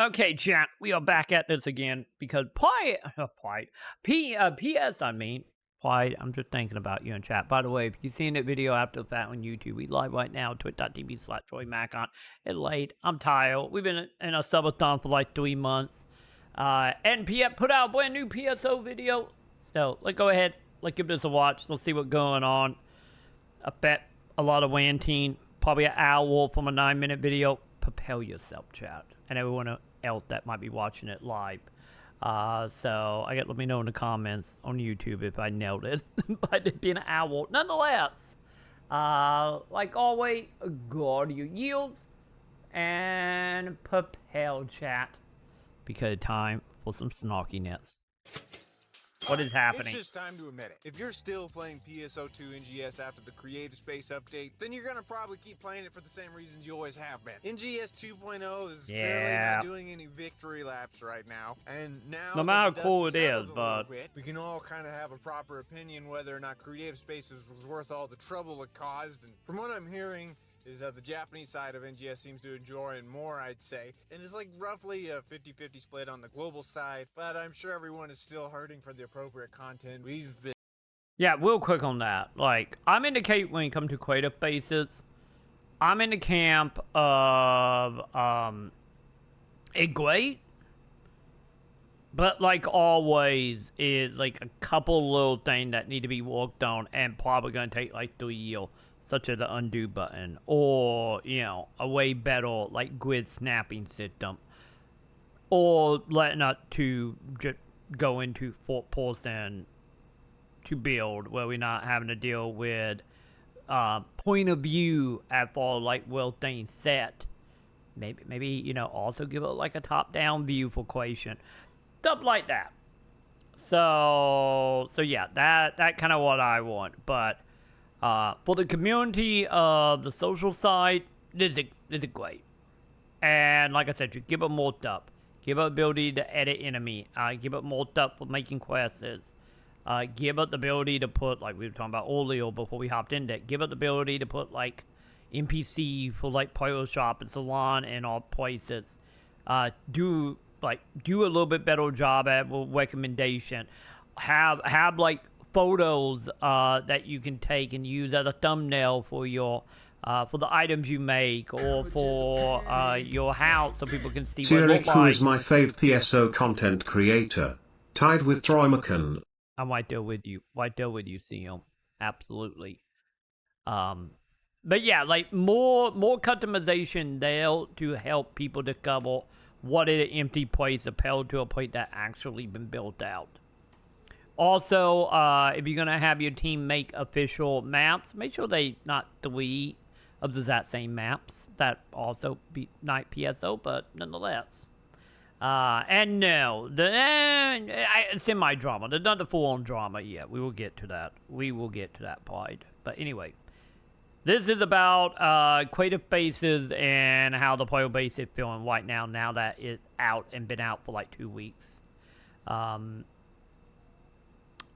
Okay, chat, we are back at this again because PS, I mean, Plight, I'm just thinking about you in chat. By the way, if you've seen that video after the fact on YouTube, we live right now, twitch.tv/TroyMaconn. It's late, I'm tired. We've been in a subathon for like 3 months. And put out a brand new PSO video. So, let's go ahead, let's give this a watch, let's see what's going on. I bet a lot of ranting, probably an hour from a 9-minute video. Prepare yourself, chat, and everyone else that might be watching it live. So I get let me know in the comments on YouTube if I nailed it. But it being an hour, nonetheless. Like always, guard your yields and prepare, chat, because time for some snarkiness. What is happening? It's just time to admit it. If you're still playing PSO2 NGS after the Creative Space update, then you're gonna probably keep playing it for the same reasons you always have been. NGS 2.0 is clearly not doing any victory laps right now, and now no matter how cool it is, but we can all kind of have a proper opinion whether or not Creative Spaces was worth all the trouble it caused. And from what I'm hearing, is the Japanese side of NGS seems to enjoy it more, I'd say. And it's like roughly a 50-50 split on the global side, but I'm sure everyone is still hurting for the appropriate content. We've been... Yeah, real quick on that. Like, I'm in the camp when it comes to creative bases. I'm in the camp of, it's great, but like always, is like a couple little things that need to be worked on and probably gonna take like 3 years. Such as the undo button, or, you know, a way better, like, gwiz snapping system, or letting us to just go into 4th-person to build, where we're not having to deal with point of view at all, like, well things set. Maybe, you know, also give it, like, a top-down view for equation. Stuff like that. So yeah, that kind of what I want, but... for the community of the social side, this is great. And like I said, you give it more stuff. Give it ability to edit enemy. Give it more stuff for making quests. Give it the ability to put, like we were talking about earlier before we hopped in there, give it the ability to put like NPC for like Pyro Shop and Salon and all places. Do a little bit better job at recommendation. Have like photos that you can take and use as a thumbnail for your for the items you make, or for your house, so people can see what it looks like. ZURIKU is my fave PSO content creator, tied with TroyMaconn. I'm right there with you, CM. Absolutely. But yeah, like more customization there to help people discover what is an empty place appealed to a place that actually been built out. Also, if you're going to have your team make official maps, make sure they not 3 of the exact same maps. That also be not PSO, but nonetheless. And no, semi-drama. There's not the full-on drama yet. We will get to that. We will get to that part. But anyway, this is about creative bases and how the player base is feeling right now that it's out and been out for like 2 weeks.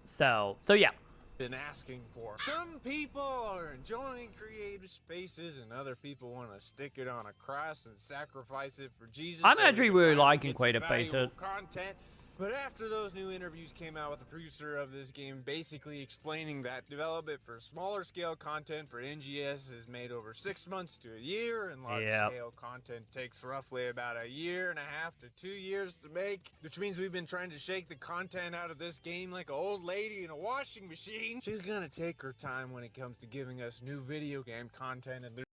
So yeah. Been asking for. Some people are enjoying creative spaces, and other people want to stick it on a cross and sacrifice it for Jesus. I'm actually really liking creative spaces. Content. But after those new interviews came out with the producer of this game, basically explaining that development for smaller scale content for NGS is made over 6 months to a year, and large scale content takes roughly about 1.5 years to 2 years to make, which means we've been trying to shake the content out of this game like an old lady in a washing machine. She's gonna take her time when it comes to giving us new video game content. And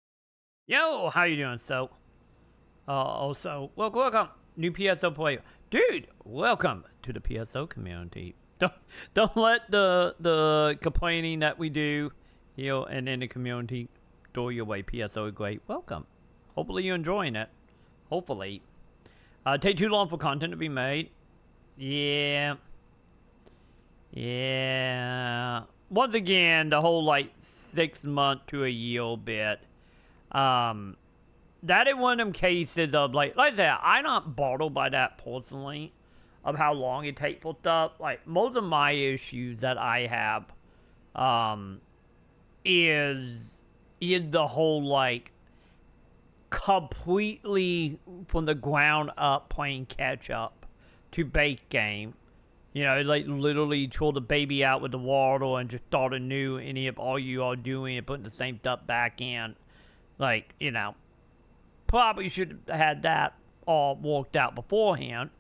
yo, how you doing? So, also, welcome, new PSO player. Dude, welcome to the PSO community. Don't let the complaining that we do here and in the community throw you away. PSO is great. Welcome. Hopefully you're enjoying it. Hopefully. Take too long for content to be made. Yeah. Once again, the whole like 6 month to a year bit. That is one of them cases of, like I said, I'm not bothered by that personally, of how long it takes for stuff. Like, most of my issues that I have, is the whole, like, completely from the ground up playing catch up to bake game. You know, like literally throw the baby out with the water and just start anew. Any of all you are doing and putting the same stuff back in. Like, you know, probably should have had that all worked out beforehand.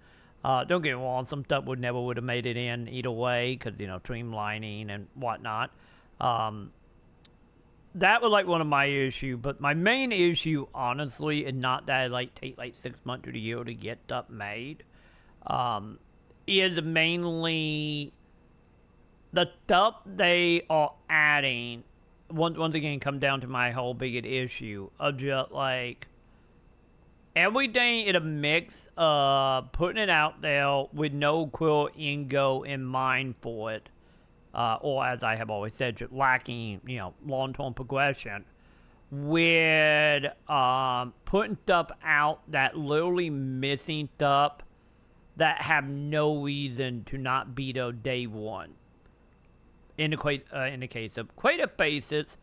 Don't get me wrong, some stuff would have made it in either way because, you know, streamlining and whatnot. That was like one of my issues, but my main issue, honestly, is not that it like take like 6 months to a year to get stuff made. Is mainly the stuff they are adding. Once again, come down to my whole biggest issue of just like everything in a mix of putting it out there with no clear end goal in mind for it. Or as I have always said, just lacking, you know, long-term progression, with putting stuff out that literally missing stuff that have no reason to not be there day one. In the case of creative faces,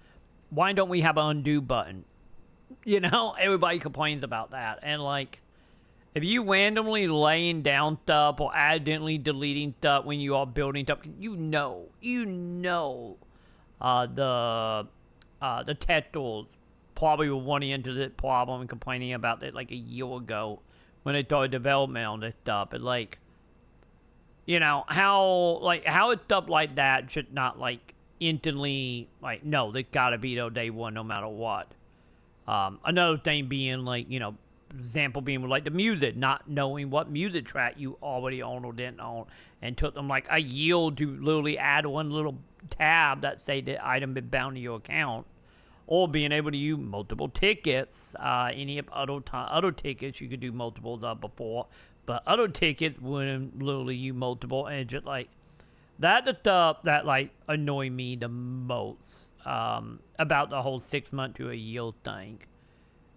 why don't we have an undo button? You know, everybody complains about that, and like, if you randomly laying down stuff or accidentally deleting stuff when you are building stuff, you know, the testers probably were running into this problem and complaining about it like a year ago when they started development on this stuff. And like, you know, how is stuff like that should not like instantly like, no, they gotta be there day one no matter what. Another thing being like, you know, example being like the music, not knowing what music track you already own or didn't own, and took them like a year to literally add one little tab that say the item been bound to your account, or being able to use multiple tickets. Any of other tickets you could do multiples of before, but other tickets wouldn't literally use multiple, and just like that the stuff that like annoy me the most about the whole 6 month to a year thing.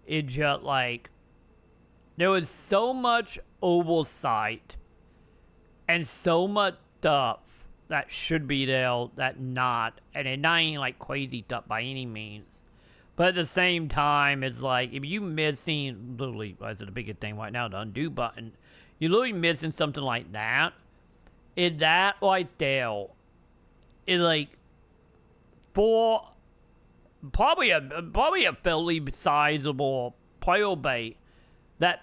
It just like there was so much oversight and so much stuff that should be there that not, and it not ain't like crazy stuff by any means. But at the same time, it's like if you missing literally, that's the biggest thing right now, the undo button. You're literally missing something like that. Is that right there? It like for probably a fairly sizable player base that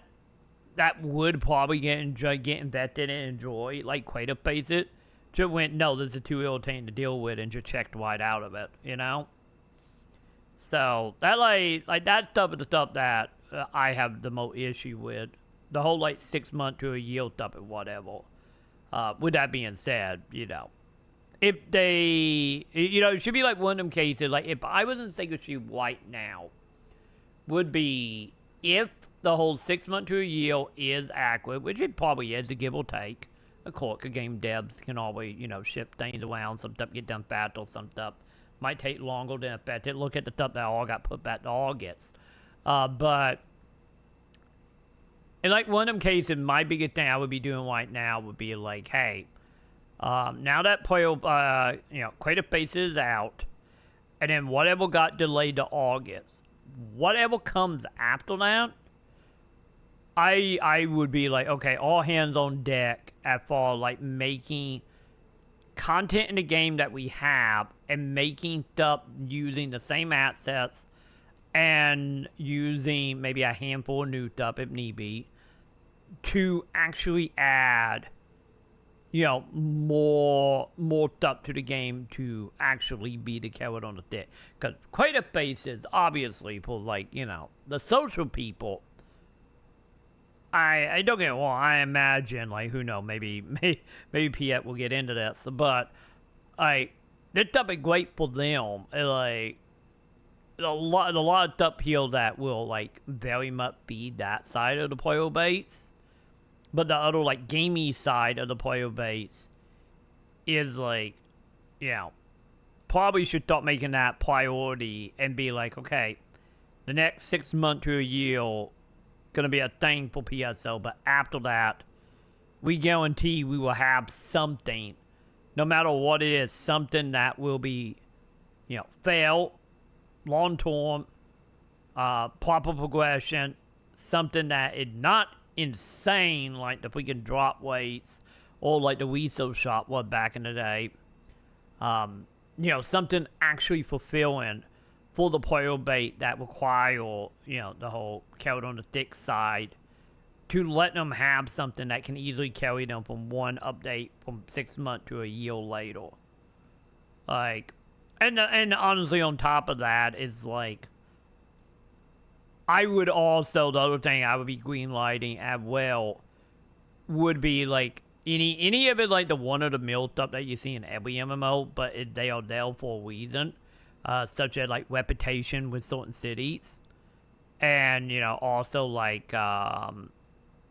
would probably get invested and enjoy, like creative face it, just went, no, this is too irritating to deal with, and just checked right out of it, you know? So, that like that stuff is the stuff that I have the most issue with. The whole like 6 month to a year stuff and whatever. With that being said, you know, if they, you know, it should be like one of them cases, like if I was in Sega Shoe right now, would be if the whole 6 month to a year is accurate, which it probably is, a give or take. Of course, game devs can always, you know, shift things around. Some stuff get done faster, some stuff might take longer than expected. Look at the stuff that all got put back to August. But in like one of them cases, my biggest thing I would be doing right now would be like, hey, now that player, you know, creative face is out, and then whatever got delayed to August, whatever comes after that, I would be like, okay, all hands on deck as far like making content in the game that we have and making stuff using the same assets and using maybe a handful of new stuff if need be to actually add, you know, more stuff to the game to actually be the carrot on the stick. Because creative faces, obviously, for like, you know, the social people, I don't get it wrong, I imagine, like, who knows, maybe Piet will get into this, but, like, this stuff is great for them. Like, a lot of stuff here that will, like, very much feed that side of the player base. But the other, like, gamey side of the player base is, like, you know, probably should start making that priority and be like, okay, the next 6 months to a year gonna be a thing for PSO, but after that, we guarantee we will have something, no matter what it is, something that will be, you know, fair, long-term, proper progression, something that is not insane like the freaking drop weights or like the Weasel shop was back in the day. You know, something actually fulfilling for the player base that require, you know, the whole carrot on the thick side, to let them have something that can easily carry them from one update from 6 months to a year later. Like, and honestly, on top of that is like, I would also, the other thing I would be greenlighting as well would be like any of it, like the one-of-the-mill stuff that you see in every MMO, but they are there for a reason, such as like reputation with certain cities, and you know, also like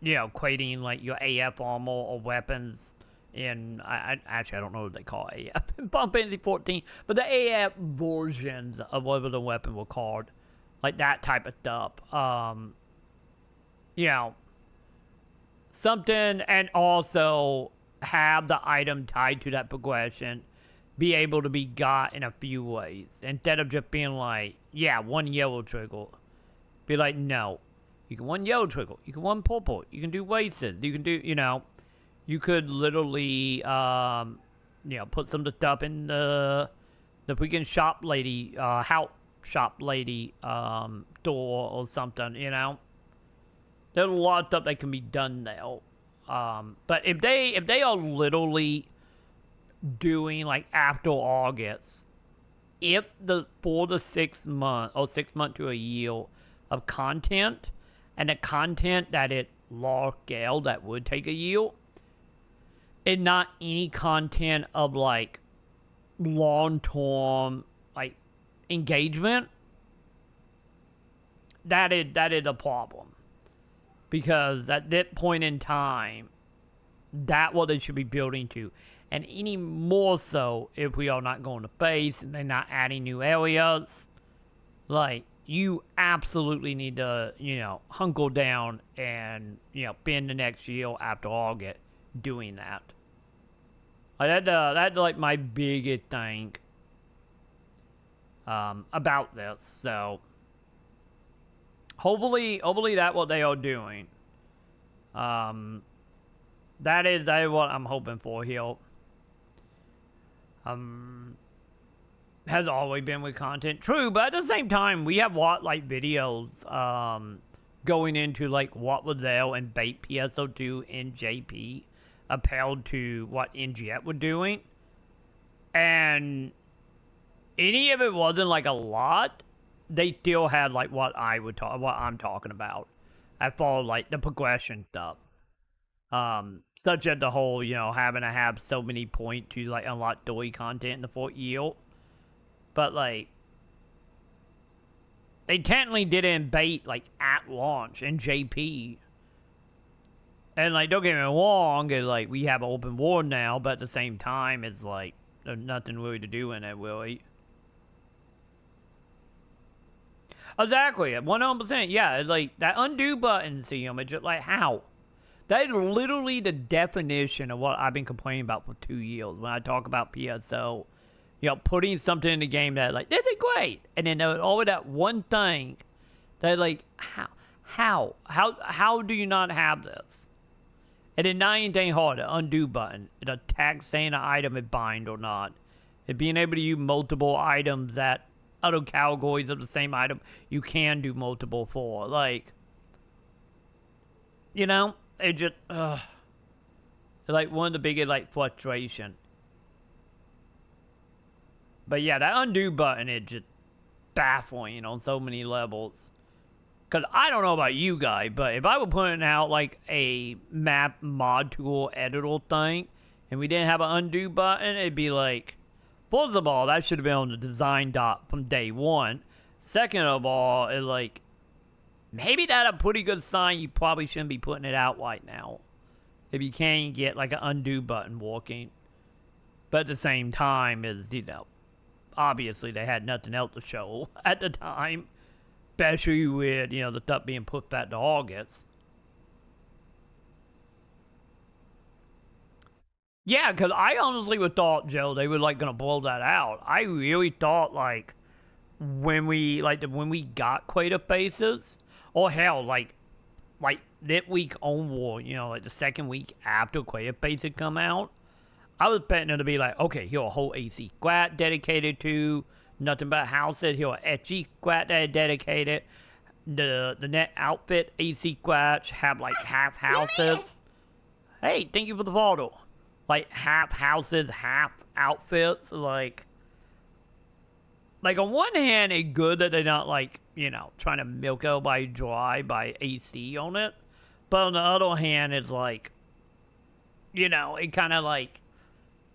you know, creating like your AF armor or weapons in, actually I don't know what they call AF in Final Fantasy 14, but the AF versions of whatever the weapon were called, like that type of stuff. You know, something, and also have the item tied to that progression be able to be got in a few ways, instead of just being like, yeah, one yellow trigger. Be like, no, you can one yellow trigger, you can one purple, you can do races, you can do, you know, you could literally, you know, put some of the stuff in the freaking shop lady, house shop lady, door or something, you know. There's a lot of stuff that can be done now. But if they are literally doing like after August, if for the 6 month or 6 month to a year of content, and the content that it large scale that would take a year, and not any content of like long term like engagement, that is a problem. Because at that point in time, that's what they should be building to. And any more so if we are not going to base and they're not adding new areas. Like, you absolutely need to, you know, hunker down and, you know, spend the next year after August doing that. Like, that's like my biggest thing about this. So, hopefully that's what they are doing. That is what I'm hoping for here. Has always been with content. True, but at the same time, we have like videos going into like what was there in bait PSO2 and JP appealed to what NGS were doing. And any of it wasn't like a lot, they still had like what I'm talking about. As far as like the progression stuff. Such as the whole, you know, having to have so many points to like unlock story content in the 4th year. But like, they technically did it in bait like at launch in JP. And like, don't get me wrong, it's like we have an open world now, but at the same time, it's like there's nothing really to do in it, really. Exactly, 100%. Yeah, like that undo button, see them. It's just like, how? That is literally the definition of what I've been complaining about for 2 years when I talk about PSO. You know, putting something in the game that like, this is great, and then over that one thing that like, how do you not have this? And then not anything hard, the undo button, the tag saying an item is bind or not, and being able to use multiple items that other categories of the same item you can do multiple for, like, you know, it just like one of the biggest like frustration. But yeah, that undo button is just baffling on so many levels. Cause I don't know about you guys, but if I were putting out like a map mod tool editor thing and we didn't have an undo button, it'd be like, first of all, that should have been on the design doc from day one. Second of all, it's like, maybe that's a pretty good sign you probably shouldn't be putting it out right now. If you can't get like an undo button working. But at the same time, is, you know, obviously they had nothing else to show at the time. Especially with, you know, the stuff being put back to August. Yeah, because I honestly would thought, Joe, they were like going to blow that out. I really thought like when we got Queta Faces, or hell, like that week onward, you know, like the second week after Queta Faces come out, I was betting it to be like, okay, here a whole AC squad dedicated to nothing but houses. Here a HG squad that dedicated. The net outfit AC squads have like half houses. Hey, thank you for the photo. Like half houses, half outfits. Like on one hand, it's good that they're not like, you know, trying to milk everybody dry by AC on it. But on the other hand, it's like, you know, it kind of like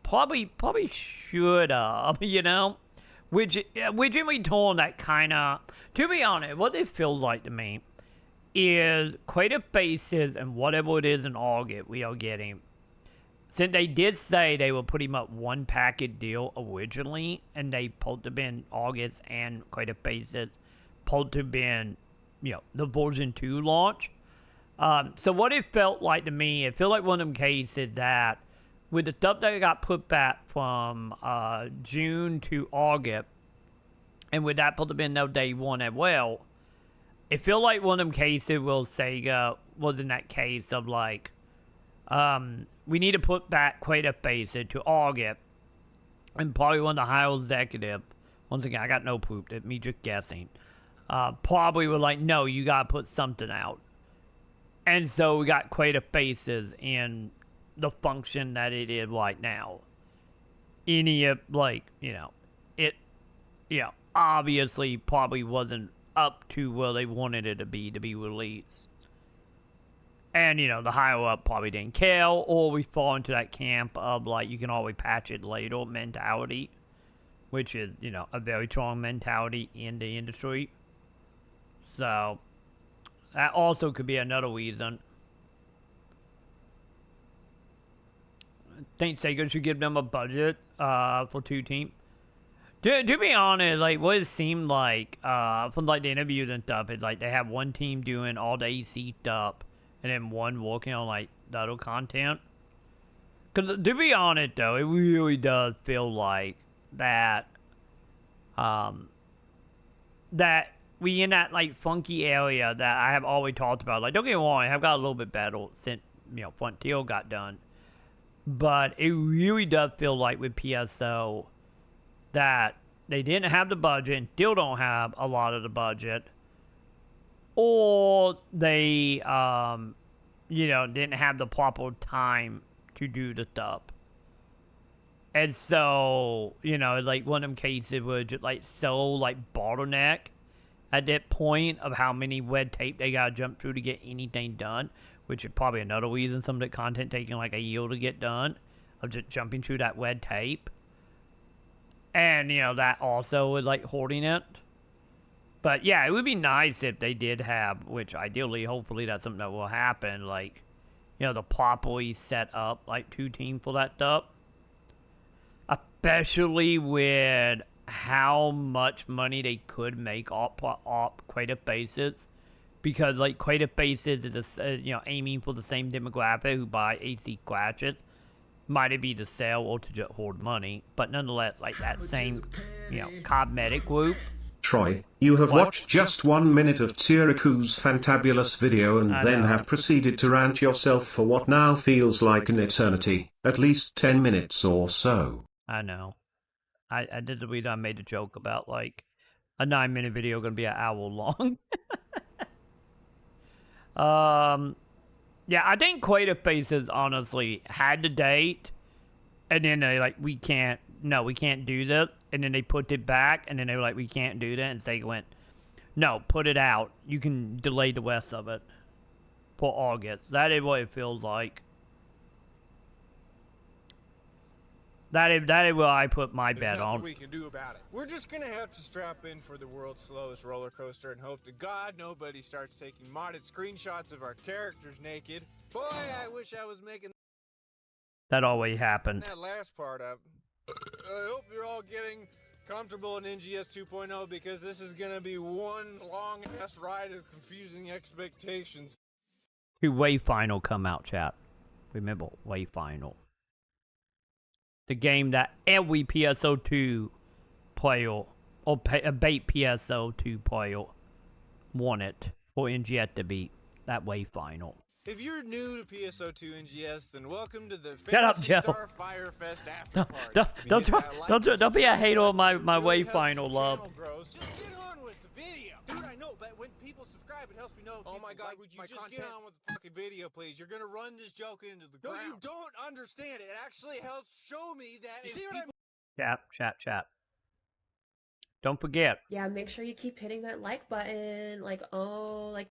probably should have, you know, which in return that kind of, to be honest, what it feels like to me is Queta Faces and whatever it is in August we are getting. Since they did say they were pretty much one package deal originally, and they supposed to be in August and Queta Faces supposed to be in, you know, the version 2 launch. So what it felt like to me, it felt like one of them cases that with the stuff that got put back from June to August, and with that supposed to be no day one as well, it felt like one of them cases where Sega was in that case of like, we need to put back Queta Faces to August, and probably one of the higher executives, once again, I got no proof, that's me just guessing, probably were like, no, you gotta put something out. And so we got Queta Faces in the function that it is right now. Any, like, you know, it, you know, obviously probably wasn't up to where they wanted it to be released. And, you know, the higher up probably didn't care, or we fall into that camp of, like, you can always patch it later mentality, which is, you know, a very strong mentality in the industry. So, that also could be another reason. I think Sega should give them a budget for 2 teams. To be honest, like, what it seemed like from, like, the interviews and stuff, is, like, they have one team doing all the AC stuff, and then one working on, like, the other content. Because, to be honest, though, it really does feel like that, that we in that, like, funky area that I have always talked about. Like, don't get me wrong, I've got a little bit better since, you know, Frontier got done. But it really does feel like with PSO that they didn't have the budget and still don't have a lot of the budget. Or they, you know, didn't have the proper time to do the stuff. And so, you know, like one of them cases was just like so like bottleneck at that point of how many red tape they gotta jump through to get anything done, which is probably another reason some of the content taking like a year to get done, of just jumping through that red tape. And, you know, that also was like hoarding it. But yeah, it would be nice if they did have, which ideally, hopefully that's something that will happen, like, you know, the properly set up, like, 2 teams for that stuff. Especially with how much money they could make off Queta Faces. Because, like, Queta Faces is, you know, aiming for the same demographic who buy AC scratches. Might it be to sell or to just hoard money. But nonetheless, like, that same, you know, cosmetic group. Troy, you have watched just 1 minute of ZURIKU's fantabulous video and then have proceeded to rant yourself for what now feels like an eternity, at least 10 minutes or so. I know. I did the reason I made a joke about, like, a 9-minute video gonna be an hour long. Yeah, I think Queta Faces honestly had the date, and then they like, we can't do this, and then they put it back, and then they were like, we can't do that, and Sega went, no, put it out. You can delay the rest of it for August. That is what it feels like. That is what I put my bet on. There's nothing we can do about it. We're just gonna have to strap in for the world's slowest roller coaster and hope to God nobody starts taking modded screenshots of our characters naked. Boy, I wish I was making that always happened. that last part up. I hope you're all getting comfortable in NGS 2.0 because this is gonna be one long-ass ride of confusing expectations. Way Final come out, chat. Remember, Way Final. The game that every PSO2 player or bait PSO2 player want it or NGS to beat that wave final. If you're new to PSO2 NGS, then welcome to the Shut up, Phantasy Joe. Star Firefest after party. Don't be a hater on my wave final, love. Just get on with the video. Dude, I know, but when people subscribe, it helps me know if oh my god, would you just get on with the fucking video, please? You're gonna run this joke into the ground. No, you don't understand. It actually helps show me that. You see what I mean? Chat. Don't forget. Yeah, make sure you keep hitting that like button. Like, oh, like.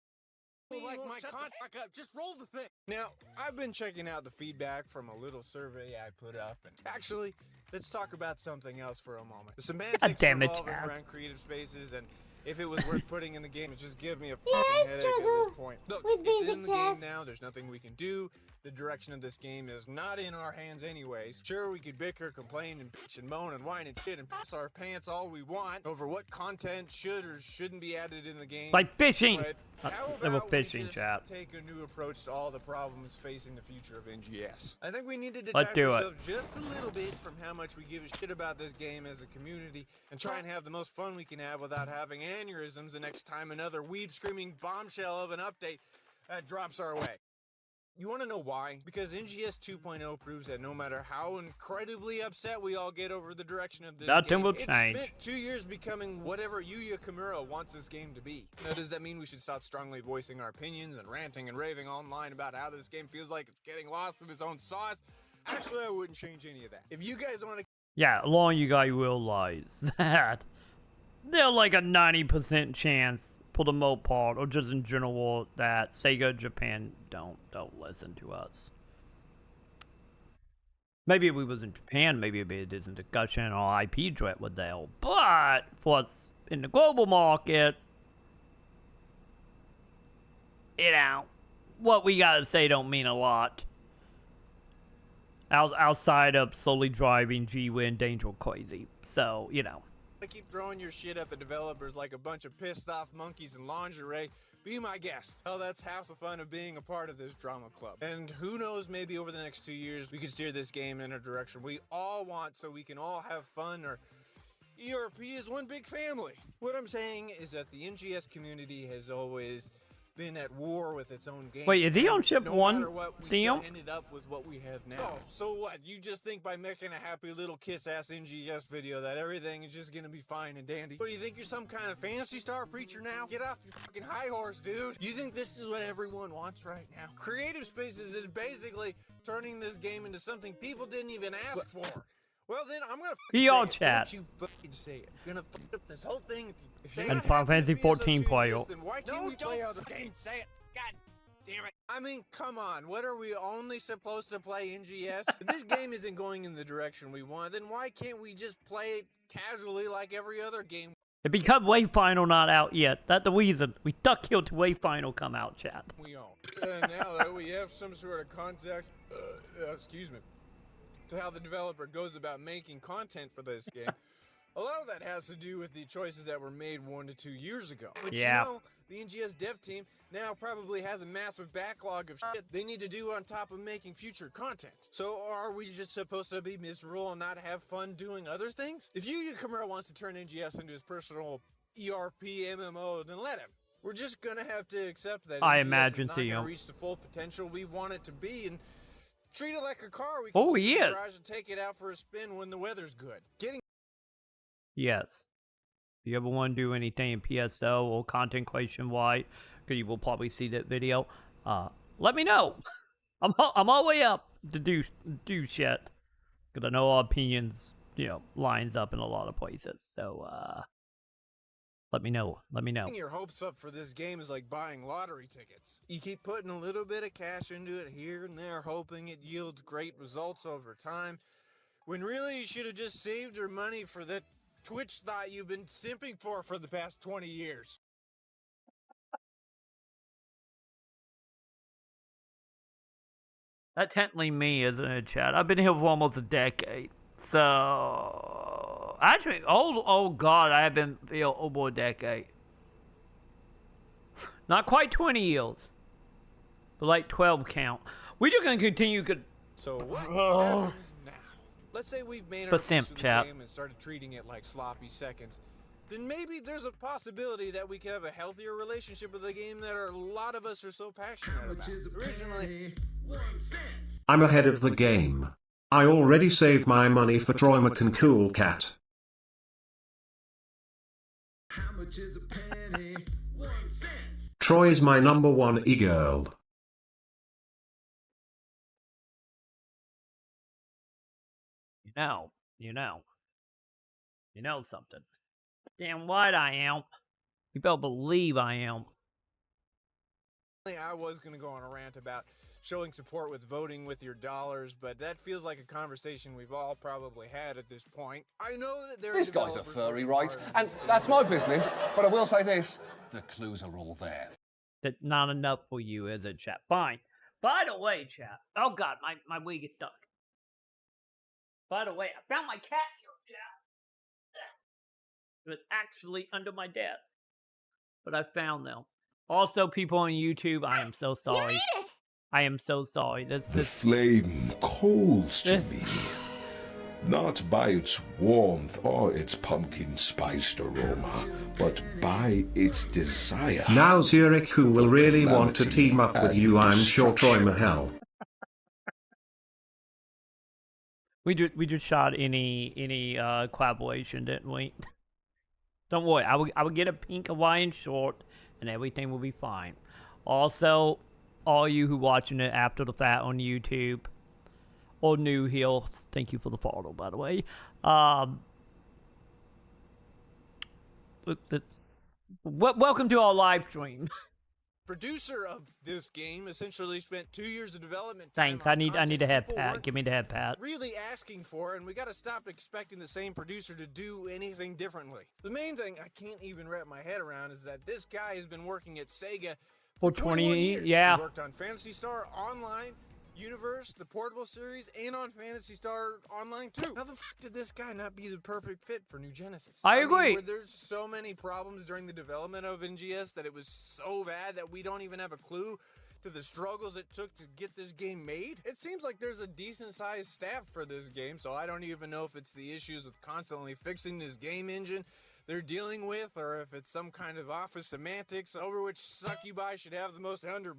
Like my contact up. Just roll the thing. Now, I've been checking out the feedback from a little survey I put up, and actually, let's talk about something else for a moment. The semantics revolving around creative spaces, and if it was worth putting in the game, just give me a fucking headache at this point. Look, it's in the game now. There's nothing we can do. The direction of this game is not in our hands anyways. Sure, we could bicker, complain, and bitch and moan and whine and shit and piss our pants all we want over what content should or shouldn't be added in the game. Like fishing. But how about we just take a new approach to all the problems facing the future of NGS? I think we need to detach ourselves just a little bit from how much we give a shit about this game as a community and try and have the most fun we can have without having aneurysms the next time another weeb-screaming bombshell of an update drops our way. You want to know why? Because NGS 2.0 proves that no matter how incredibly upset we all get over the direction of this game, will change. It spent 2 years becoming whatever Yuya Kimura wants this game to be. Now, does that mean we should stop strongly voicing our opinions and ranting and raving online about how this game feels like it's getting lost in its own sauce? Actually, I wouldn't change any of that. If you guys want to... Yeah, along you guys realize that there's like a 90% chance for the most part, or just in general, that Sega Japan don't listen to us. Maybe if we was in Japan, maybe it is in discussion or IP threat with them. But for us in the global market, you know, what we gotta say don't mean a lot. Outside of slowly driving G-Win Danger crazy. So, you know. Keep throwing your shit at the developers like a bunch of pissed off monkeys in lingerie. Be my guest. Hell, that's half the fun of being a part of this drama club. And who knows, maybe over the next 2 years we can steer this game in a direction we all want so we can all have fun, or ERP is one big family. What I'm saying is that the NGS community has always been at war with its own game. Wait, is he on ship one? No matter what, we still ended up with what we have now. Oh, so what? You just think by making a happy little kiss-ass NGS video that everything is just gonna be fine and dandy? What, do you think you're some kind of Phantasy Star preacher now? Get off your fucking high horse, dude. You think this is what everyone wants right now? Creative Spaces is basically turning this game into something people didn't even ask for. Well then, I'm gonna fucking say it. Chat. Don't you fucking say it. I'm gonna fuck up this whole thing if you and Final Fantasy 14 player. Then why can't we play other games? Say it. God damn it. I mean, come on. What, are we only supposed to play NGS? If this game isn't going in the direction we want, then why can't we just play it casually like every other game? It because Wave Final not out yet. That's the reason. We duck here to Wave Final come out, chat. We own. Now that we have some sort of context, excuse me, to how the developer goes about making content for this game, a lot of that has to do with the choices that were made 1 to 2 years ago. But you know, the NGS dev team now probably has a massive backlog of shit they need to do on top of making future content. So are we just supposed to be miserable and not have fun doing other things? If Yuya Kimura wants to turn NGS into his personal ERP MMO, then let him. We're just gonna have to accept that NGS is not gonna reach the full potential we want it to be, and treat it like a car. We can keep it in the garage and take it out for a spin when the weather's good. Yes. If you ever want to do anything in PSO or content creation wise, because you will probably see that video, let me know. I'm all the way up to do shit, because I know our opinions, you know, lines up in a lot of places. So let me know. Getting your hopes up for this game is like buying lottery tickets. You keep putting a little bit of cash into it here and there, hoping it yields great results over time, when really you should have just saved your money for the Twitch thought you've been simping for the past 20 years. That's technically me, isn't it, chat? I've been here for almost a decade. So, actually, oh god, I have been here over a decade. Not quite 20 years, but like 12 count. We're just gonna continue. So what happens now? Let's say we've made our simp, game and started treating it like sloppy seconds. then maybe there's a possibility that we could have a healthier relationship with a game that a lot of us are so passionate about. Originally, I'm ahead of the game. I already saved my money for TroyMaconn Cool Cat. How much is a penny? 1 cent. Troy's my number one e-girl. You know something. Damn right I am. You better believe I am. I was going to go on a rant about showing support with voting with your dollars, but that feels like a conversation we've all probably had at this point. I know that there are This guy's a furry, right? And that's my business, but I will say this, the clues are all there. That's not enough for you, is it, chat? Fine. By the way, chat. Oh, God, my wig is stuck. By the way, I found my cat here, chat. It was actually under my desk. But I found them. Also, people on YouTube, I am so sorry. You made it! I am so sorry. The flame calls to me, not by its warmth or its pumpkin-spiced aroma, but by its desire. Now ZURIKU will really want to team up with you, I'm sure, TroyMaconn. We just shot any collaboration, didn't we? Don't worry, I will get a pink Hawaiian short and everything will be fine. Also, all you who watching it after the fact on YouTube or new here, thank you for the follow, by the way. Welcome to our live stream. Producer of this game essentially spent 2 years of development time. Thanks. I need to have people Pat. Give me the head, Pat. Really asking for, and we got to stop expecting the same producer to do anything differently. The main thing I can't even wrap my head around is that this guy has been working at Sega for 21 years. Yeah. He worked on Phantasy Star Online, Universe, the portable series, and on Phantasy Star Online 2. How the f did this guy not be the perfect fit for New Genesis? I agree. Were there so many problems during the development of NGS that it was so bad that we don't even have a clue to the struggles it took to get this game made? It seems like there's a decent sized staff for this game, so I don't even know if it's the issues with constantly fixing this game engine they're dealing with, or if it's some kind of office semantics over which succubi should have the most under.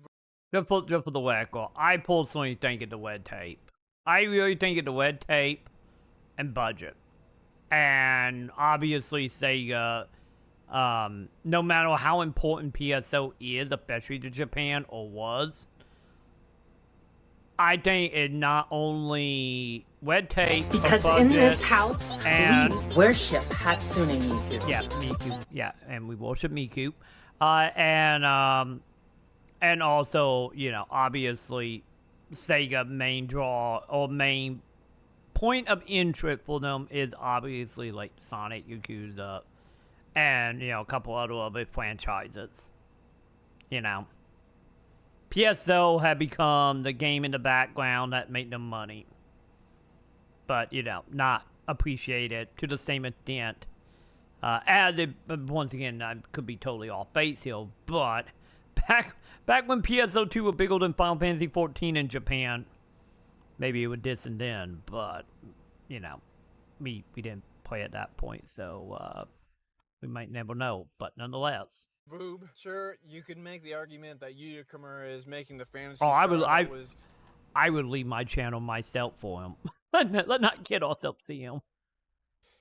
Just for the record, I personally think it's the red tape. I really think it's the red tape and budget. And obviously Sega, no matter how important PSO is, especially to Japan, or was, I think it not only red tape, Because budget, in this house, and we worship Hatsune Miku. yeah, Miku, yeah, and we worship Miku, and also, you know, obviously, Sega main draw or main point of interest for them is obviously like Sonic, Yakuza, and, you know, a couple other franchises. You know, PSO had become the game in the background that made them money, but, you know, not appreciated to the same extent as it. Once again, I could be totally off base here, but back when PSO2 was bigger than Final Fantasy 14 in Japan, maybe it was distant then, but, you know, we didn't play at that point, so we might never know, but nonetheless. Boob. Sure, you could make the argument that Yuya Kimura is making the Phantasy Oh, Star I would leave my channel myself for him. Let's not kid ourselves to him.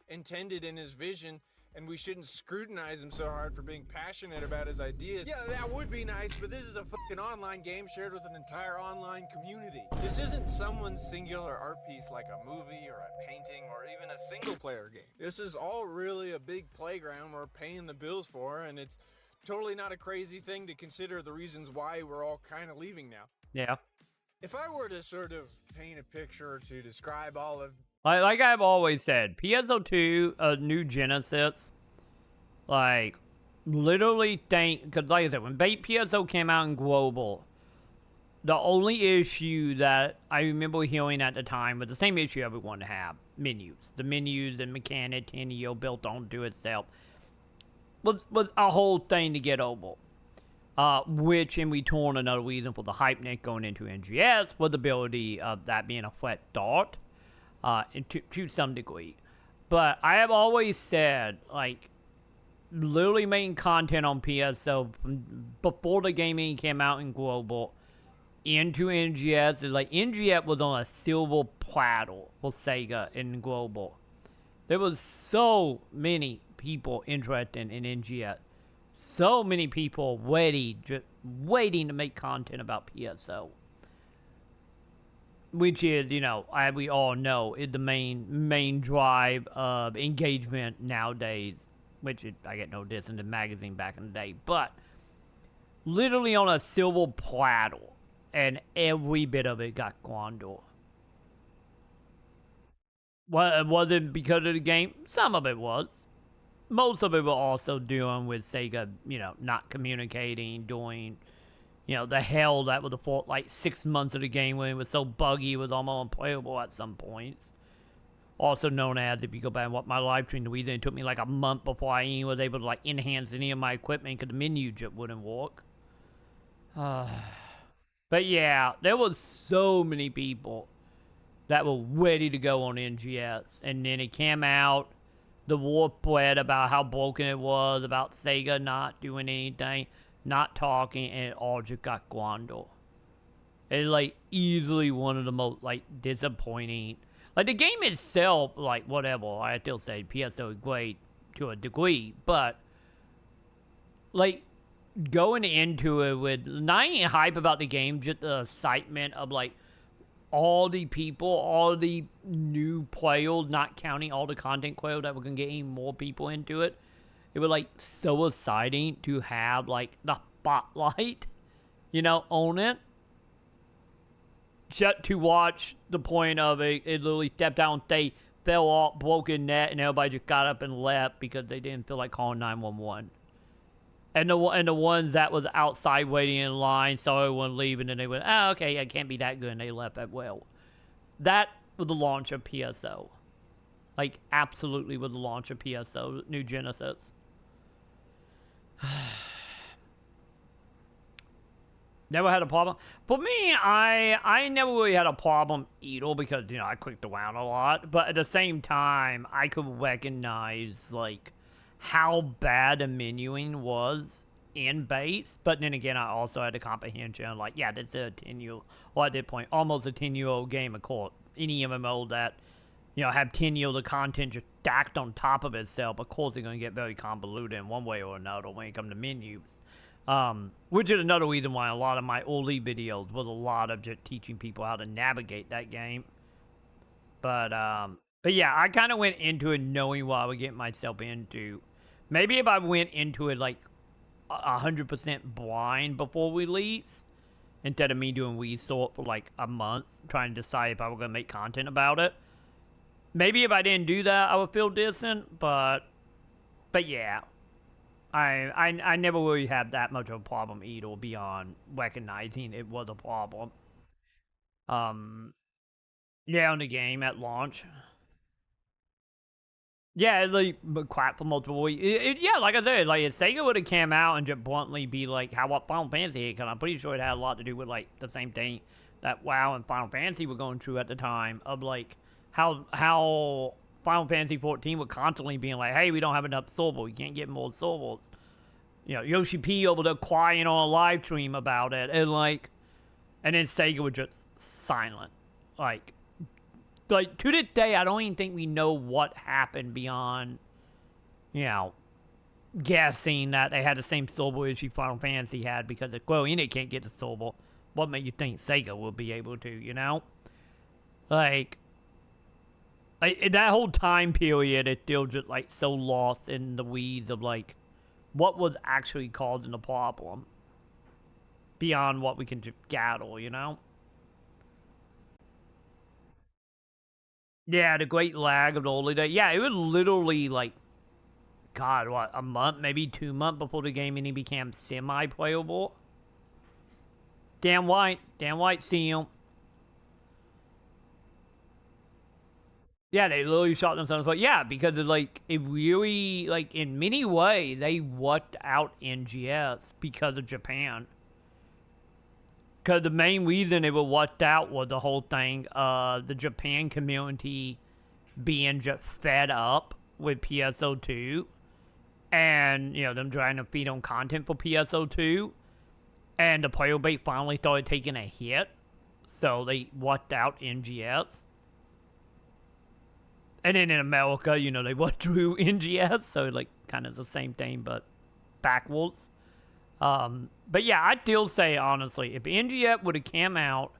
Intended in his vision, and we shouldn't scrutinize him so hard for being passionate about his ideas. Yeah, that would be nice, but this is a fucking online game shared with an entire online community. This isn't someone's singular art piece like a movie or a painting or even a single-player game. This is all really a big playground we're paying the bills for, and it's totally not a crazy thing to consider the reasons why we're all kind of leaving now. Yeah. If I were to sort of paint a picture to describe all of... Like I've always said, PSO2, New Genesis, like, literally because like I said, when PSO came out in global, the only issue that I remember hearing at the time was the same issue everyone had, menus. The menus and mechanics and built onto itself was a whole thing to get over. Which in return, another reason for the hype net going into NGS was the ability of that being a flat start. To some degree. But I have always said, like, literally making content on PSO from before the game even came out in global into NGS. Like, NGS was on a silver platter for Sega in global. There was so many people interested in NGS. So many people ready, just waiting to make content about PSO. Which is, you know, we all know, is the main drive of engagement nowadays. Which I get no diss in the magazine back in the day. But literally on a silver platter. And every bit of it got squandered. Well, it wasn't because of the game. Some of it was. Most of it was also doing with Sega, you know, not communicating, doing, you know, the hell that was the like 6 months of the game when it was so buggy, it was almost unplayable at some points. Also known as, if you go back and watch my live stream, the reason it took me like a month before I even was able to like enhance any of my equipment because the menu just wouldn't work. But yeah, there was so many people that were ready to go on NGS. And then it came out, the war spread about how broken it was, about Sega not doing anything, not talking, and it all just got squandered. It's like easily one of the most like disappointing. Like the game itself, like whatever, I still say PSO is great to a degree, but like going into it with not even hype about the game, just the excitement of like all the people, all the new players, not counting all the content players that were gonna get even more people into it. It was like so exciting to have like the spotlight, you know, on it. Just to watch the point of it literally stepped down, they fell off, broken net, and everybody just got up and left because they didn't feel like calling 911. And the ones that was outside waiting in line saw everyone leaving, and they went, oh, okay, it can't be that good, and they left as well. That was the launch of PSO. Like, absolutely was the launch of PSO, New Genesis. Never had a problem. For me, I never really had a problem either because, you know, I clicked around a lot. But at the same time, I could recognize, like, how bad the menuing was in base. But then again, I also had the comprehension, like, yeah, this is a 10-year, or at that point, almost a 10-year-old game, of course. Any MMO that, you know, have 10 years of content just stacked on top of itself, of course, they're going to get very convoluted in one way or another when it comes to menus. Which is another reason why a lot of my early videos was a lot of just teaching people how to navigate that game. But yeah, I kind of went into it knowing what I would get myself into. Maybe if I went into it like 100% blind before release, instead of me doing research for like a month, trying to decide if I was going to make content about it. Maybe if I didn't do that, I would feel decent, but yeah. I never really had that much of a problem either beyond recognizing it was a problem. Yeah, on the game at launch. Yeah, it like crap for multiple weeks. Yeah, like I said, like if Sega would have came out and just bluntly be like, how what Final Fantasy, because I'm pretty sure it had a lot to do with like the same thing that WoW and Final Fantasy were going through at the time of like how Final Fantasy 14 were constantly being like, hey, we don't have enough silver, we can't get more silvers. You know, Yoshi P over there crying on a live stream about it, and like, and then Sega was just silent. Like to this day, I don't even think we know what happened beyond, you know, guessing that they had the same silver issue Final Fantasy had because the Square Enix can't get the silver. What made you think Sega will be able to, you know? Like that whole time period, it's still just like so lost in the weeds of like what was actually causing the problem beyond what we can just gather, you know? Yeah, the great lag of the early day. Yeah, it was literally like, God, what, a month, maybe 2 months before the game even became semi-playable. Damn white, see him. Yeah, they literally shot themselves. But yeah, because it, like, it really, like, in many ways, they wiped out NGS because of Japan. Because the main reason it was wiped out was the whole thing, the Japan community being just fed up with PSO2 and, you know, them trying to feed on content for PSO2, and the player base finally started taking a hit, so they wiped out NGS. And then in America, you know, they withdrew NGS, so like kind of the same thing, but backwards. But yeah, I'd still say, honestly, if NGS would have come out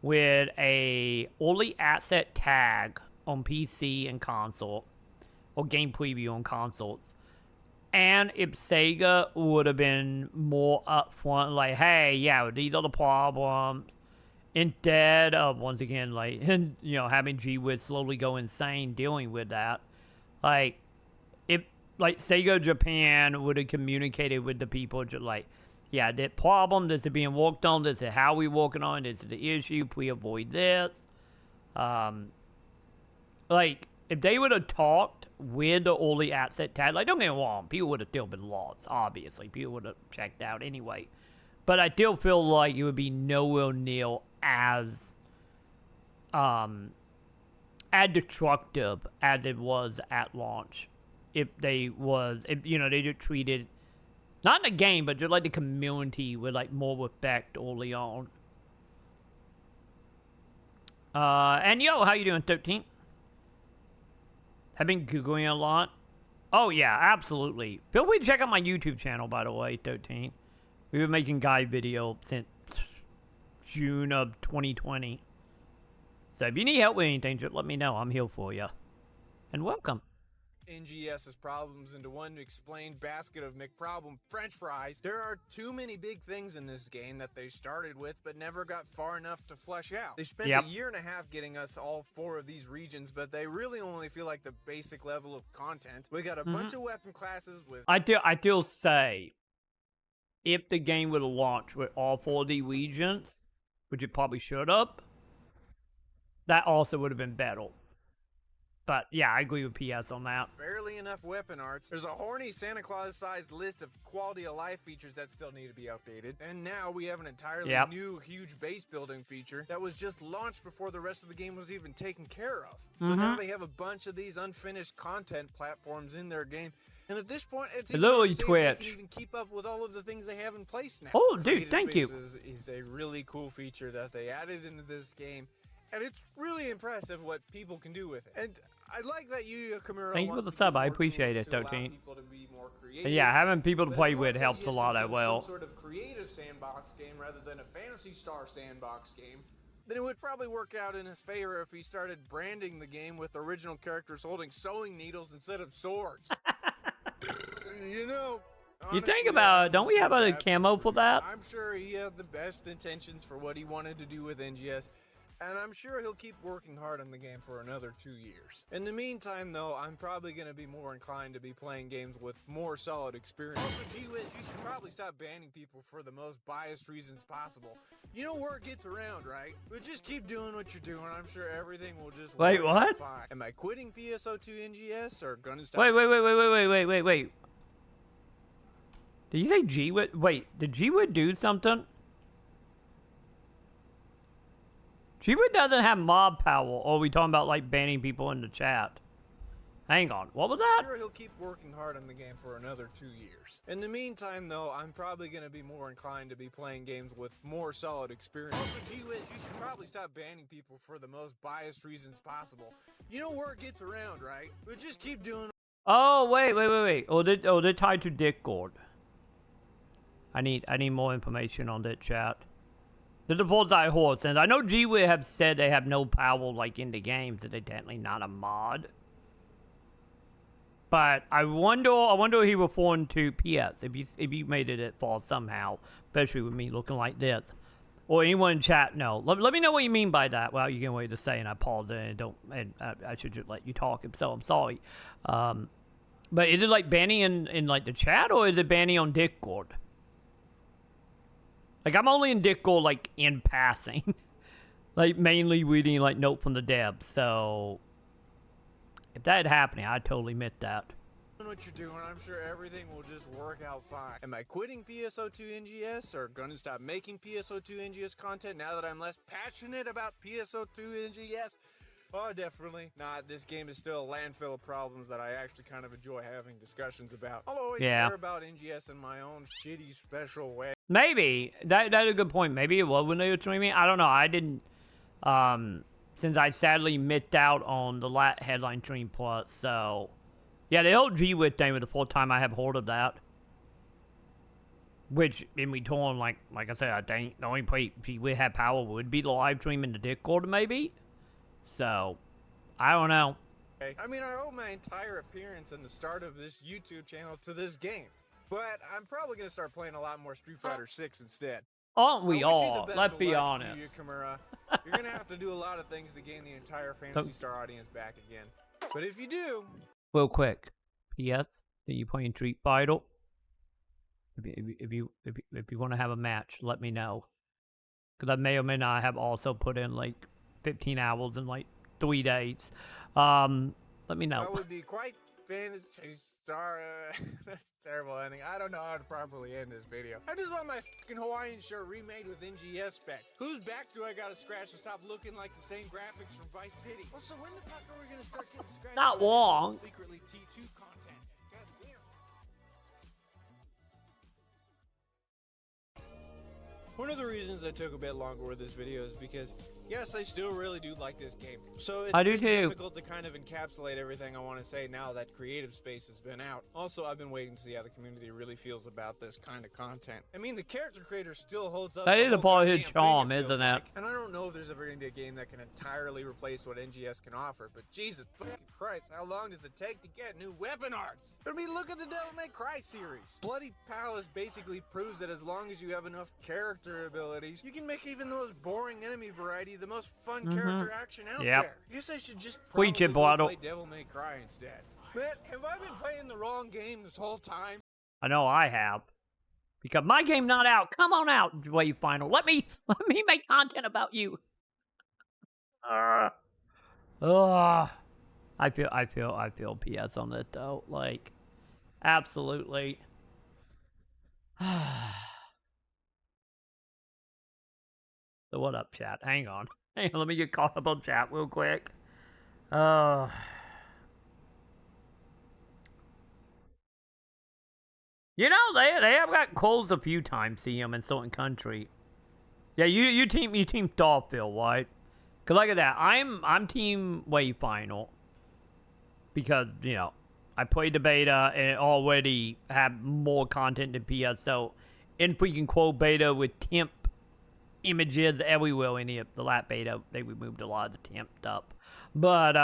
with a early asset tag on PC and console, or game preview on consoles, and if Sega would have been more upfront, like, hey, yeah, these are the problems, instead of, once again, like, you know, having gwiz slowly go insane dealing with that, like, if, like, Sega Japan would have communicated with the people, just like, yeah, that problem, this is being worked on, this is how we working on it, this is the issue, please avoid this. Like, if they would have talked with the early asset tag, like, don't get me wrong, people would have still been lost, obviously. People would have checked out anyway. But I still feel like it would be nowhere near as destructive as it was at launch. If they you know, they just treated, not in the game, but just like the community with like more respect early on. And yo, how you doing, 13? I've been Googling a lot. Oh yeah, absolutely. Feel free to check out my YouTube channel, by the way, 13. We've been making guide video since June of 2020. So if you need help with anything, just let me know. I'm here for you. And welcome. NGS's problems into one explained basket of McProblem French fries. There are too many big things in this game that they started with but never got far enough to flesh out. They spent a year and a half getting us all 4 of these regions, but they really only feel like the basic level of content. We got a bunch of weapon classes with... I still say, if the game would have launched with all 4 of the regions, which it probably should have, that also would have been better. But yeah, I agree with PS on that. Barely enough weapon arts. There's a horny Santa Claus-sized list of quality of life features that still need to be updated. And now we have an entirely new, huge base building feature that was just launched before the rest of the game was even taken care of. So now they have a bunch of these unfinished content platforms in their game. And at this point, it's literally Twitch. They can even keep up with all of the things they have in place now. Oh, dude, thank you. Is a really cool feature that they added into this game. And it's really impressive what people can do with it. And I like that Yu Kimura. Thank you for the sub. I appreciate it, 13. Yeah, having people to play with helps a lot as well. Some sort of creative sandbox game rather than a Phantasy Star sandbox game. Then it would probably work out in his favor if he started branding the game with original characters holding sewing needles instead of swords. You know. Honestly, you think about it, don't we have a camo for that? I'm sure he had the best intentions for what he wanted to do with NGS. And I'm sure he'll keep working hard on the game for another 2 years. In the meantime, though, I'm probably going to be more inclined to be playing games with more solid experience. Also, gwiz, you should probably stop banning people for the most biased reasons possible. You know word gets around, right? But just keep doing what you're doing. I'm sure everything will just work out fine. Am I quitting PSO2 NGS or gonna stop? Wait. Did you say gwiz? Wait, did gwiz do something? gwiz doesn't have mob power, or are we talking about, like, banning people in the chat? Hang on, what was that? Sure, he'll keep working hard on the game for another 2 years. In the meantime, though, I'm probably going to be more inclined to be playing games with more solid experience. Also, gwiz, you should probably stop banning people for the most biased reasons possible. You know word gets around, right? But just keep doing... Oh, wait. Oh, they're tied to Discord. I need more information on that chat. The bullseye horse, and I know gwiz have said they have no power like in the game, so they're technically not a mod. But I wonder if he referring to PS if you made it at fault somehow, especially with me looking like this, or anyone in chat. No, let me know what you mean by that. Well, you can wait to say, and I paused it, and I should just let you talk. So I'm sorry. But is it like banning in like the chat, or is it banning on Discord? Like, I'm only in Discord, like, in passing. Like, mainly reading, like, note from the devs. So, if that had happened, I'd totally admit that. What you're doing, I'm sure everything will just work out fine. Am I quitting PSO2 NGS or gonna stop making PSO2 NGS content now that I'm less passionate about PSO2 NGS? Oh, definitely not. This game is still a landfill of problems that I actually kind of enjoy having discussions about. I'll always care about NGS in my own shitty special way. Maybe. That's a good point. Maybe it was when they were streaming. I don't know. I didn't, since I sadly missed out on the headline stream plus, so. Yeah, the old gwiz thing was the full time I have hold of that. Which, in return, like I said, I think the only place gwiz had power would be the live stream in the Discord, maybe. So, I don't know. I mean, I owe my entire appearance and the start of this YouTube channel to this game. But I'm probably going to start playing a lot more Street Fighter 6 instead. Aren't we all? Let's be honest. You're going to have to do a lot of things to gain the entire Phantasy Star audience back again. But if you do... Real quick. P.S. Are you playing Street Fighter? If you want to have a match, let me know. Because I may or may not have also put in like 15 hours in like 3 days. Let me know. That would be quite Phantasy Star. That's a terrible ending. I don't know how to properly end this video. I just want my fucking Hawaiian shirt remade with NGS specs. Whose back do I gotta scratch to stop looking like the same graphics from Vice City? Also, when the fuck are we gonna start getting scratched? Not long. Secretly T2 content. God damn. One of the reasons I took a bit longer with this video is because, yes, I still really do like this game. So it's difficult to kind of encapsulate everything I want to say now that creative space has been out. Also, I've been waiting to see how the community really feels about this kind of content. I mean, the character creator still holds up. That is a part of his charm, isn't it? And I don't know if there's ever going to be a game that can entirely replace what NGS can offer, but Jesus fucking Christ, how long does it take to get new weapon arts? I mean, look at the Devil May Cry series. Bloody Palace basically proves that as long as you have enough character abilities, you can make even the most boring enemy variety the most fun character action out there. I guess I should just probably play Devil May Cry instead. Man, have I been playing the wrong game this whole time? I know I have. Because my game not out. Come on out, Wave Final. Let me make content about you. I feel PS on that though. Like, absolutely. So what up, chat? Hang on. Hey, let me get caught up on chat real quick. You know, they have got calls a few times, see them in certain country. Yeah, you team Starfield, right? Cause like that, I'm team Wave Final. Because, you know, I played the beta and it already had more content than PS, so in freaking quote beta with temp images everywhere in the last beta, they removed a lot of the temp stuff. But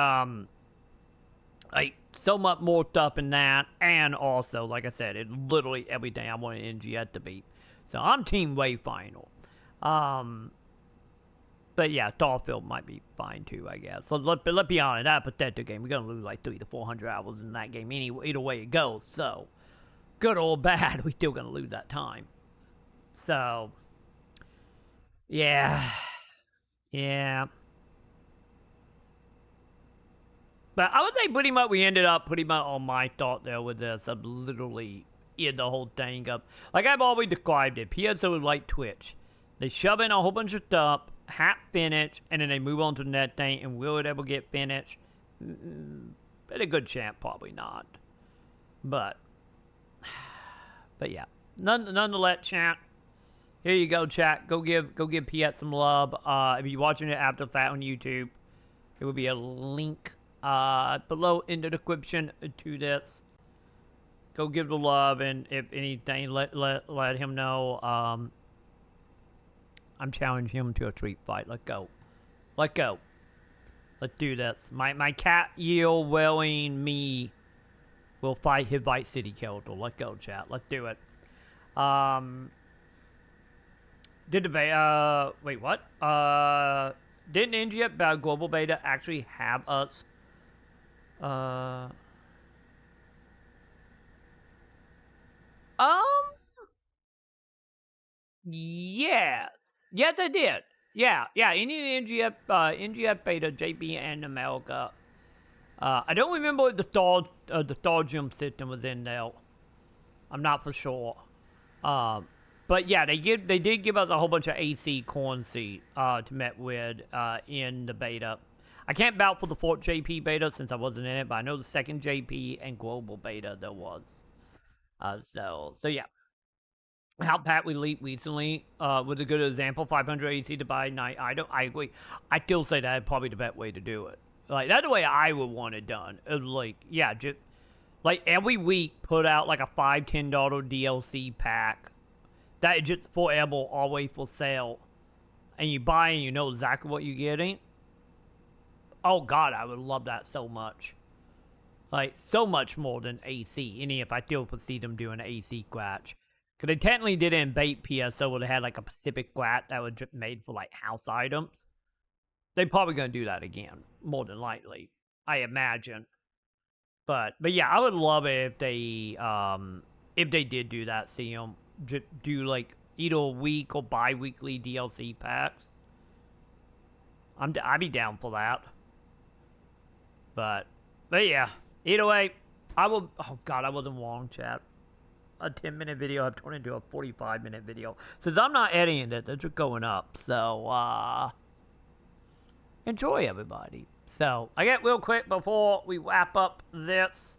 like so much more stuff in that, and also, like I said, it literally everything I wanted NGS to be. So I'm team Wave Final. But yeah, Starfield might be fine too, I guess. So let's be honest, that pathetic game, we're gonna lose like 300 to 400 hours in that game anyway, either way it goes. So good or bad, we're still gonna lose that time. So yeah. But I would say pretty much we ended up pretty much on my thought there with this. I'm literally in the whole thing up. Like I've always described it, PSO is like Twitch. They shove in a whole bunch of stuff, half finish, and then they move on to the next thing, and will it ever get finished? But a good chance, probably not. But yeah. Nonetheless, chat. Here you go, chat. Go give PS some love. If you're watching it after the fact on YouTube, there will be a link below in the description to this. Go give the love, and if anything, let him know. I'm challenging him to a street fight. Let's go. Let's do this. My cat Yale wearing me will fight his Vice City character. Let's go, chat. Let's do it. Did the beta, wait, what? Didn't NGS global beta actually have us? Yeah. Yes, I did. Yeah. Any NGS beta, JP and America. I don't remember if the Star Gym system was in there. I'm not for sure. But yeah, they did give us a whole bunch of AC corn seed to met with in the beta. I can't vouch for the 4th JP beta since I wasn't in it, but I know the 2nd JP and global beta there was. So yeah. How Pat we leaked recently was a good example. 500 AC to buy night item. I agree. I still say that's probably the best way to do it. Like, that's the way I would want it done. It was like, yeah, just like every week put out like a $5, $10 DLC pack that is just forever, always for sale. And you buy and you know exactly what you're getting. Oh, God, I would love that so much. Like, so much more than AC. And if I still foresee them doing an AC scratch. Because they technically did it in bait PSO where they had like a Pacific scratch that was just made for like house items. They're probably going to do that again, more than likely, I imagine. But yeah, I would love it if they did do that, see them do like either a week or bi-weekly DLC packs. I'd be down for that. But yeah, either way, oh God, I wasn't long, chat. A 10-minute video I've turned into a 45-minute video. Since I'm not editing it, they're just going up. So, enjoy, everybody. So, I get real quick before we wrap up this.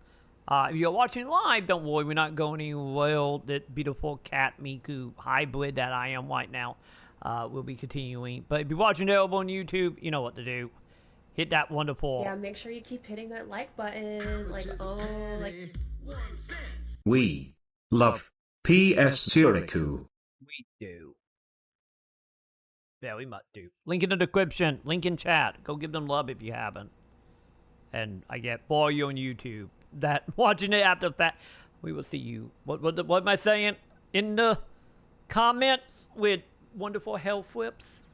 If you're watching live, don't worry, we're not going anywhere. That beautiful cat Miku hybrid that I am right now will be continuing. But if you're watching it over on YouTube, you know what to do. Hit that wonderful. Yeah, make sure you keep hitting that like button. Like, We love PS ZURIKU. We do. Yeah, we must do. Link in the description. Link in chat. Go give them love if you haven't. And I get for you on YouTube that watching it after that, we will see you. What am I saying? In the comments with wonderful health whips.